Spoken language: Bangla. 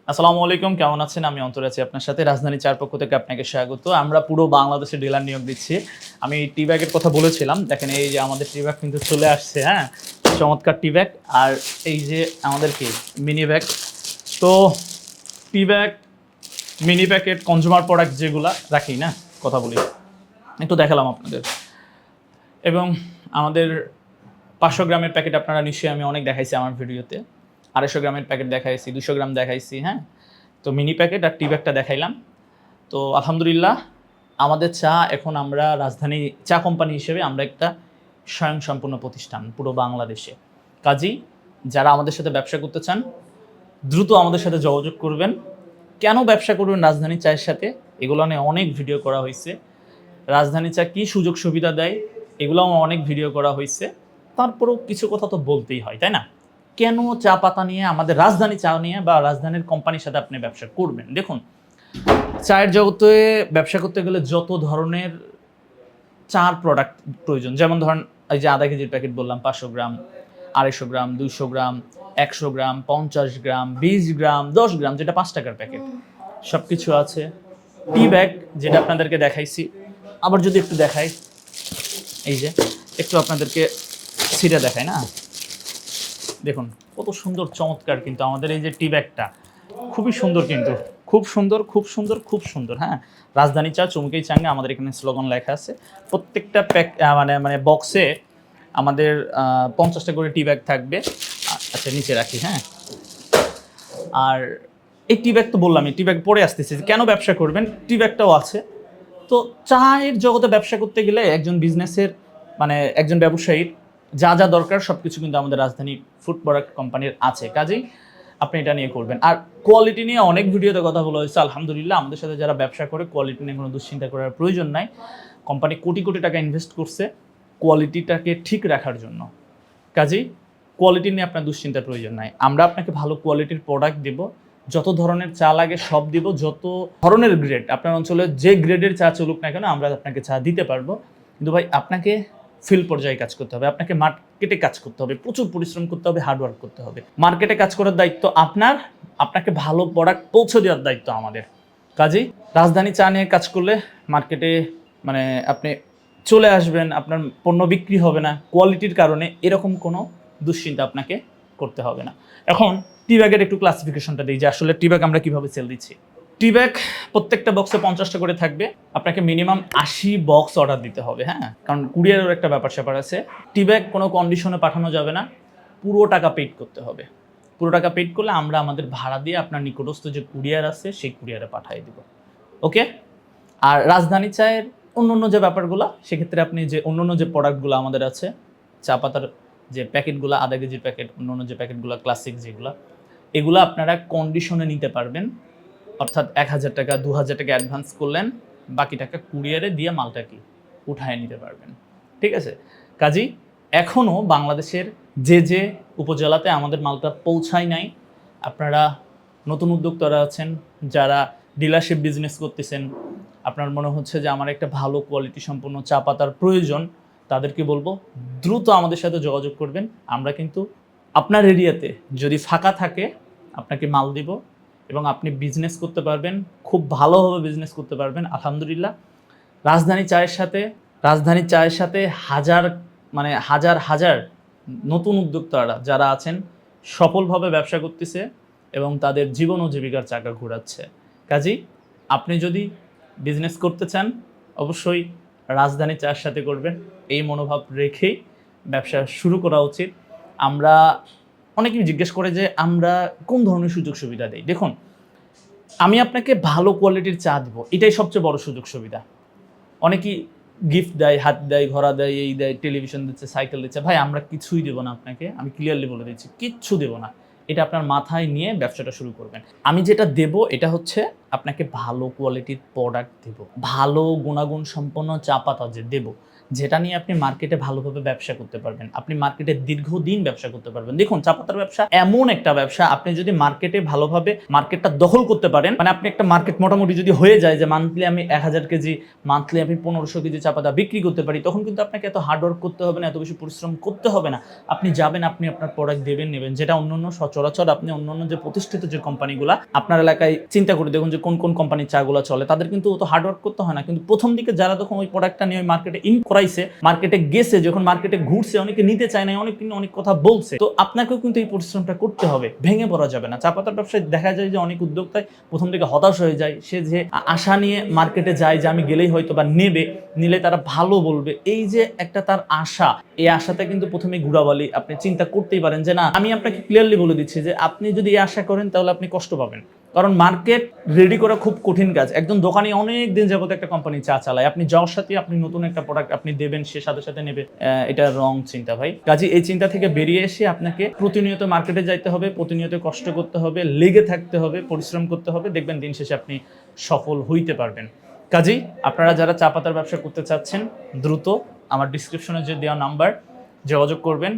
আসসালামু আলাইকুম, কেমন আছেন? আমি অন্তর আছি আপনার সাথে। রাজধানী চার পক্ষ থেকে আপনাকে স্বাগত। আমরা পুরো বাংলাদেশে ডিলার নিয়োগ দিচ্ছি। আমি টি ব্যাগের কথা বলেছিলাম। দেখেন এই যে আমাদের টি ব্যাগ কিন্তু চলে আসছে, হ্যাঁ? চমৎকার টি ব্যাগ। আর এই যে আমাদের কি মিনি ব্যাগ। তো tea bag, mini packet, consumer product যেগুলা রাখি না, কথা বলি। একটু দেখালাম আপনাদের। এবং আমাদের 500 গ্রামের প্যাকেট আপনারা নিশ্চয়ই আমি অনেক দেখাইছি আমার ভিডিওতে। 250 গ্রামের প্যাকেট দেখাইছি, 200 গ্রাম দেখাইছি, হ্যাঁ? তো মিনি প্যাকেট আর টি ব্যাগটা দেখাইলাম। তো আলহামদুলিল্লাহ আমাদের চা এখন আমরা রাজধানী চা কোম্পানি হিসেবে আমরা একটা স্বয়ংসম্পূর্ণ প্রতিষ্ঠান পুরো বাংলাদেশে। কাজেই যারা আমাদের সাথে ব্যবসা করতে চান দ্রুত আমাদের সাথে যোগাযোগ করবেন। কেন ব্যবসা করবেন রাজধানী চায়ের সাথে, এগুলো নিয়ে অনেক ভিডিও করা হয়েছে। রাজধানী চা কী সুযোগ সুবিধা দেয় এগুলোও অনেক ভিডিও করা হয়েছে। তারপরেও কিছু কথা তো বলতেই হয়, তাই না? কেন চা পাতা নিয়ে, আমাদের রাজধানী চা নিয়ে বা রাজধানীর কোম্পানির সাথে আপনি ব্যবসা করবেন? দেখুন, চায়ের জগতে ব্যবসা করতে গেলে যত ধরনের চার প্রোডাক্ট প্রয়োজন, যেমন ধরেন এই যে আধা কেজির প্যাকেট বললাম, 500 গ্রাম, 250 গ্রাম, 200 গ্রাম, 100 গ্রাম, 50 গ্রাম, 20 গ্রাম, 10 গ্রাম, যেটা 5 টাকার প্যাকেট, সব কিছু আছে। টি ব্যাগ যেটা আপনাদেরকে দেখাইছি, আবার যদি একটু দেখাই, এই যে একটু আপনাদেরকে সিটা দেখাই না, দেখুন কত সুন্দর চমৎকার কিন্তু আমাদের এই যে টি ব্যাগটা, খুবই সুন্দর কিন্তু, খুব সুন্দর, খুব সুন্দর, খুব সুন্দর। হ্যাঁ, রাজধানী চা চুমুকেই চাঙ্গে আমাদের এখানে স্লোগান লেখা আছে। প্রত্যেকটা প্যাক মানে মানে বক্সে আমাদের 50টা করে টি ব্যাগ থাকবে। আচ্ছা নিচে রাখি, হ্যাঁ। আর এই টি ব্যাগ তো বললাম, টি ব্যাগ পরে আসতেছে, কেন ব্যবসা করবেন, টি ব্যাগটাও আছে। তো চায়ের জগতে ব্যবসা করতে গেলে একজন বিজনেসের মানে একজন ব্যবসায়ীর যা যা দরকার সব কিছু কিন্তু আমাদের রাজধানী ফুড প্রোডাক্ট কোম্পানির আছে। কাজেই আপনি এটা নিয়ে করবেন। আর কোয়ালিটি নিয়ে অনেক ভিডিওতে কথা বলা হয়েছে। আলহামদুলিল্লাহ আমাদের সাথে যারা ব্যবসা করে কোয়ালিটি নিয়ে কোনো দুশ্চিন্তা করার প্রয়োজন নাই। কোম্পানি কোটি কোটি টাকা ইনভেস্ট করছে কোয়ালিটিটাকে ঠিক রাখার জন্য। কাজেই কোয়ালিটি নিয়ে আপনার দুশ্চিন্তার প্রয়োজন নাই। আমরা আপনাকে ভালো কোয়ালিটির প্রোডাক্ট দেব, যত ধরনের চা লাগে সব দিব, যত ধরনের গ্রেড আপনার অঞ্চলে যে গ্রেডের চা চলুক না কেন আমরা আপনাকে চা দিতে পারবো। কিন্তু ভাই আপনাকে ফিল্ড পর্যায়ে কাজ করতে হবে, আপনাকে মার্কেটে কাজ করতে হবে, প্রচুর পরিশ্রম করতে হবে, হার্ডওয়ার্ক করতে হবে। মার্কেটে কাজ করার দায়িত্ব আপনার, আপনাকে ভালো প্রোডাক্ট পৌঁছে দেওয়ার দায়িত্ব আমাদের। কাজেই রাজধানী চা নিয়ে কাজ করলে মার্কেটে মানে আপনি চলে আসবেন, আপনার পণ্য বিক্রি হবে না কোয়ালিটির কারণে, এরকম কোনো দুশ্চিন্তা আপনাকে করতে হবে না। এখন টি ব্যাগের একটু ক্লাসিফিকেশনটা দিই যে আসলে টি ব্যাগ আমরা কীভাবে সেল দিচ্ছি। টি ব্যাগ প্রত্যেকটা বক্সে 50টা করে থাকবে। আপনাকে মিনিমাম 80 বক্স অর্ডার দিতে হবে, হ্যাঁ, কারণ কুরিয়ারের একটা ব্যাপার স্যাপার আছে। টি ব্যাগ কোনো কন্ডিশনে পাঠানো যাবে না, পুরো টাকা পেইড করতে হবে। পুরো টাকা পেইড করলে আমরা আমাদের ভাড়া দিয়ে আপনার নিকটস্থ যে কুরিয়ার আছে সেই কুরিয়ারে পাঠিয়ে দেব। ওকে। আর রাজধানী চায়ের অন্য যে ব্যাপারগুলো, সেক্ষেত্রে আপনি যে অন্য যে প্রোডাক্টগুলো আমাদের আছে, চা পাতার যে প্যাকেটগুলো, আধা কেজির প্যাকেট, অন্য যে প্যাকেটগুলো ক্লাসিক যেগুলো, এগুলো আপনারা কন্ডিশনে নিতে পারবেন। অর্থাৎ 1000 টাকা 2000 টাকা অ্যাডভান্স করলেন, বাকি টাকা কুরিয়ারে দিয়ে মালটা কি উঠায় নিতে পারবেন। ঠিক আছে? কাজেই এখনও বাংলাদেশের যে উপজেলাতে আমাদের মালটা পৌঁছায় নাই, আপনারা নতুন উদ্যোক্তারা আছেন যারা ডিলারশিপ বিজনেস করতেছেন, আপনার মনে হচ্ছে যে আমার একটা ভালো কোয়ালিটি সম্পন্ন চা পাতার প্রয়োজন, তাদেরকে বলবো দ্রুত আমাদের সাথে যোগাযোগ করবেন। আমরা কিন্তু আপনার এরিয়াতে যদি ফাঁকা থাকে আপনাকে মাল দিব এবং আপনি বিজনেস করতে পারবেন, খুব ভালোভাবে বিজনেস করতে পারবেন। আলহামদুলিল্লাহ রাজধানী চায়ের সাথে হাজার হাজার নতুন উদ্যোক্তারা যারা আছেন সফলভাবে ব্যবসা করতেছে এবং তাদের জীবন ও জীবিকার চাকা ঘোরাচ্ছে। কাজেই আপনি যদি বিজনেস করতে চান অবশ্যই রাজধানী চায়ের সাথে করবেন, এই মনোভাব রেখেই ব্যবসা শুরু করা উচিত। আমরা অনেকেই জিজ্ঞেস করে যে আমরা কোন ধরনের সুযোগ সুবিধা দেই। দেখুন, আমি আপনাকে ভালো কোয়ালিটির চা দিব, এটাই সবচেয়ে বড় সুযোগ সুবিধা। অনেকেই গিফট দেয়, হাত দেয়, ঘোড়া দেয়, এই দেয়, টেলিভিশন দিচ্ছে, সাইকেল দিচ্ছে। ভাই আমরা কিছুই দেবো না আপনাকে, আমি ক্লিয়ারলি বলে দিচ্ছি, কিচ্ছু দেবো না। এটা আপনার মাথায় নিয়ে ব্যবসাটা শুরু করবেন। আমি যেটা দেব এটা হচ্ছে আপনাকে ভালো কোয়ালিটির প্রোডাক্ট দেব, ভালো গুণাগুণ সম্পন্ন চা পাতা যে দেব, যেটা নিয়ে আপনি মার্কেটে ভালোভাবে ব্যবসা করতে পারবেন, আপনি মার্কেটে দীর্ঘদিন ব্যবসা করতে পারবেন। দেখুন, চা পাতার ব্যবসা এমন একটা ব্যবসা, আপনি যদি মার্কেটে ভালোভাবে মার্কেটটা দখল করতে পারেন, মানে আপনি একটা মার্কেট মোটামুটি যদি হয়ে যায় যে মান্থলি আমি 1000 কেজি, মান্থলি আমি 1500 কেজি চা পাতা বিক্রি করতে পারি, তখন কিন্তু আপনাকে এত হার্ডওয়ার্ক করতে হবে না, এত বেশি পরিশ্রম করতে হবে না। আপনি যাবেন, আপনি আপনার প্রোডাক্ট দেবেন, নেবেন, যেটা অন্যান্য সচরাচর আপনি অন্যান্য যে প্রতিষ্ঠিত যে কোম্পানিগুলো আপনার এলাকায় চিন্তা করে দেখুন যে কোন কোন কোম্পানির চাগুলো চলে, তাদের কিন্তু অত হার্ডওয়ার্ক করতে হয় না। কিন্তু প্রথম দিকে যারা তখন ওই প্রোডাক্টটা নিয়ে ওই মার্কেটে ইন করাইছে, মার্কেটে গেছে, যখন মার্কেটে ঘুরছে, অনেকে নিতে চায় না, অনেক কিন্তু অনেক কথা বলছে, তো আপনাকেও কিন্তু এই পরিশ্রমটা করতে হবে, ভেঙে পড়া যাবে না। চা পাতার ব্যবসায় দেখা যায় যে অনেক উদ্যোক্তায় প্রথম দিকে হতাশ হয়ে যায়, সে যে আশা নিয়ে মার্কেটে যায় যে আমি গেলেই হয়তো বা নেবে, নিলে তারা ভালো বলবে, এই যে একটা তার আশা, এই আশাতে কিন্তু প্রথমে ঘুরাবালি। আপনি চিন্তা করতেই পারেন যে না, আমি আপনাকে ক্লিয়ারলি বলে দিচ্ছি যে আপনি যদি এই আশা করেন তাহলে আপনি কষ্ট পাবেন, কারণ মার্কেট রেডি করা খুব কঠিন কাজ। একজন দোকানি অনেক দিন যাবত একটা কোম্পানি চা চালায়, আপনি যাওয়ার সাথে আপনি নতুন একটা প্রোডাক্ট আপনি দেবেন, সে সাথে সাথে নেবে, এটা রং চিন্তা ভাই। কাজে এই চিন্তা থেকে বেরিয়ে এসে আপনাকে প্রতিনিয়ত মার্কেটে যাইতে হবে, প্রতিনিয়ত কষ্ট করতে হবে, লেগে থাকতে হবে, পরিশ্রম করতে হবে, দেখবেন দিন শেষে আপনি সফল হইতে পারবেন। কাজেই আপনারা যারা চা পাতার ব্যবসা করতে চাচ্ছেন, দ্রুত আমার ডিসক্রিপশনে যে দেওয়া নাম্বার যোগাযোগ করবেন।